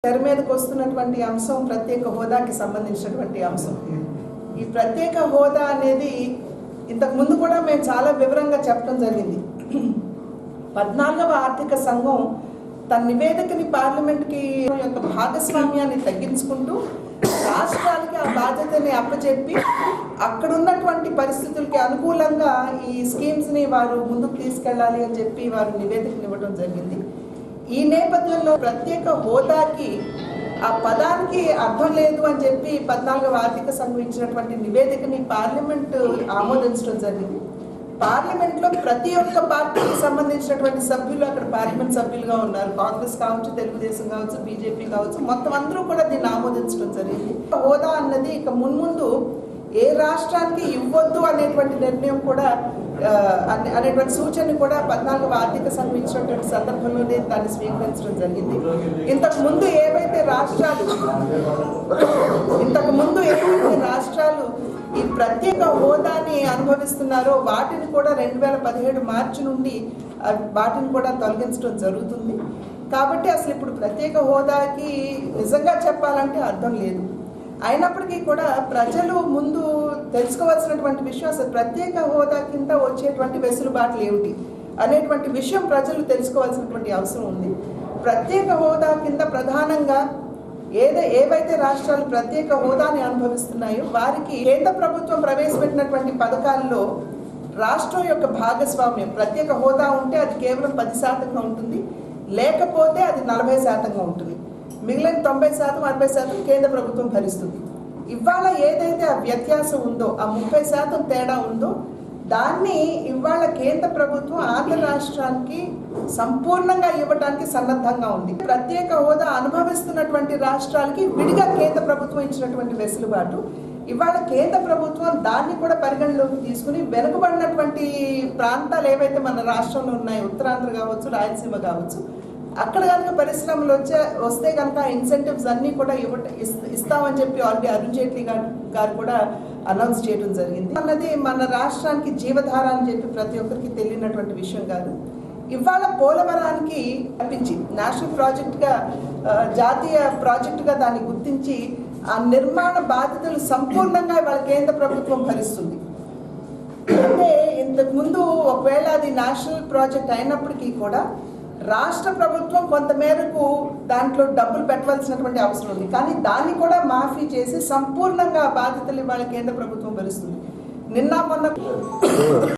తెర మీదకు వస్తున్నటువంటి అంశం ప్రత్యేక హోదాకి సంబంధించినటువంటి అంశం. ఈ ప్రత్యేక హోదా అనేది ఇంతకు ముందు కూడా మేము చాలా వివరంగా చెప్పడం జరిగింది. 14వ ఆర్థిక సంఘం తన నివేదికని పార్లమెంట్కి యొక్క భాగస్వామ్యాన్ని తగ్గించుకుంటూ రాష్ట్రాలకి ఆ బాధ్యతని అప్పచెప్పి అక్కడ ఉన్నటువంటి పరిస్థితులకి అనుకూలంగా ఈ స్కీమ్స్ని వారు ముందుకు తీసుకెళ్ళాలి అని చెప్పి వారు నివేదికను ఇవ్వడం జరిగింది. ఈ నేపథ్యంలో ప్రత్యేక హోదాకి ఆ పదానికి అర్థం లేదు అని చెప్పి 14వ ఆర్థిక సంఘం ఇచ్చినటువంటి నివేదికని పార్లమెంట్ ఆమోదించడం జరిగింది. పార్లమెంట్లో ప్రతి ఒక్క పార్టీకి సంబంధించినటువంటి సభ్యులు అక్కడ పార్లమెంట్ సభ్యులుగా ఉన్నారు. కాంగ్రెస్ కావచ్చు, తెలుగుదేశం కావచ్చు, బీజేపీ కావచ్చు, మొత్తం అందరూ కూడా దీన్ని ఆమోదించడం జరిగింది. హోదా అన్నది ఇక మున్ముందు ఏ రాష్ట్రానికి ఇవ్వద్దు అనేటువంటి నిర్ణయం కూడా అనేటువంటి సూచన కూడా 14వ ఆర్థిక సంఘం ఇచ్చినటువంటి సందర్భంలోనే దాన్ని స్వీకరించడం జరిగింది. ఇంతకు ముందు ఏవైతే రాష్ట్రాలు ఈ ప్రత్యేక హోదాని అనుభవిస్తున్నారో వాటిని కూడా 2017 మార్చి నుండి వాటిని కూడా తొలగించడం జరుగుతుంది. కాబట్టి అసలు ఇప్పుడు ప్రత్యేక హోదాకి నిజంగా చెప్పాలంటే అర్థం లేదు. అయినప్పటికీ కూడా ప్రజలు ముందు తెలుసుకోవాల్సినటువంటి విషయం అసలు ప్రత్యేక హోదా కింద వచ్చేటువంటి వెసులుబాట్లు ఏమిటి అనేటువంటి విషయం ప్రజలు తెలుసుకోవాల్సినటువంటి అవసరం ఉంది. ప్రత్యేక హోదా కింద ప్రధానంగా ఏవైతే రాష్ట్రాలు ప్రత్యేక హోదాని అనుభవిస్తున్నాయో వారికి కేంద్ర ప్రభుత్వం ప్రవేశపెట్టినటువంటి పథకాల్లో రాష్ట్రం యొక్క భాగస్వామ్యం ప్రత్యేక హోదా ఉంటే అది కేవలం 10% ఉంటుంది, లేకపోతే అది 40% ఉంటుంది. మిగిలిన 90%, 60% కేంద్ర ప్రభుత్వం భరిస్తుంది. ఇవాళ ఏదైతే ఆ వ్యత్యాసం ఉందో, ఆ 30% తేడా ఉందో దాన్ని ఇవాళ కేంద్ర ప్రభుత్వం ఆంధ్ర రాష్ట్రానికి సంపూర్ణంగా ఇవ్వడానికి సన్నద్ధంగా ఉంది. ప్రత్యేక హోదా అనుభవిస్తున్నటువంటి రాష్ట్రాలకి విడిగా కేంద్ర ప్రభుత్వం ఇచ్చినటువంటి వెసులుబాటు ఇవాళ కేంద్ర ప్రభుత్వం దాన్ని కూడా పరిగణలోకి తీసుకుని వెనుకబడినటువంటి ప్రాంతాలు ఏవైతే మన రాష్ట్రంలో ఉన్నాయో, ఉత్తరాంధ్ర కావచ్చు, రాయలసీమ కావచ్చు, అక్కడ కనుక పరిశ్రమలు వస్తే కనుక ఇన్సెంటివ్స్ అన్నీ కూడా ఇస్తామని చెప్పి ఆల్రెడీ అరుణ్ జైట్లీ గారు కూడా అనౌన్స్ చేయడం జరిగింది. అన్నది మన రాష్ట్రానికి జీవధార అని చెప్పి ప్రతి ఒక్కరికి తెలియనటువంటి విషయం కాదు. ఇవాళ పోలవరానికి కల్పించి నేషనల్ ప్రాజెక్ట్గా, జాతీయ ప్రాజెక్టుగా దాన్ని గుర్తించి ఆ నిర్మాణ బాధ్యతలు సంపూర్ణంగా ఇవాళ కేంద్ర ప్రభుత్వం భరిస్తుంది. అంటే ఇంతకుముందు ఒకవేళ అది నేషనల్ ప్రాజెక్ట్ అయినప్పటికీ కూడా రాష్ట్ర ప్రభుత్వం కొంతమేరకు దాంట్లో డబ్బులు పెట్టవలసినటువంటి అవసరం ఉంది. కానీ దాన్ని కూడా మాఫీ చేసి సంపూర్ణంగా బాధ్యతలు ఇవాళ కేంద్ర ప్రభుత్వం భరిస్తుంది. నిన్న మొన్న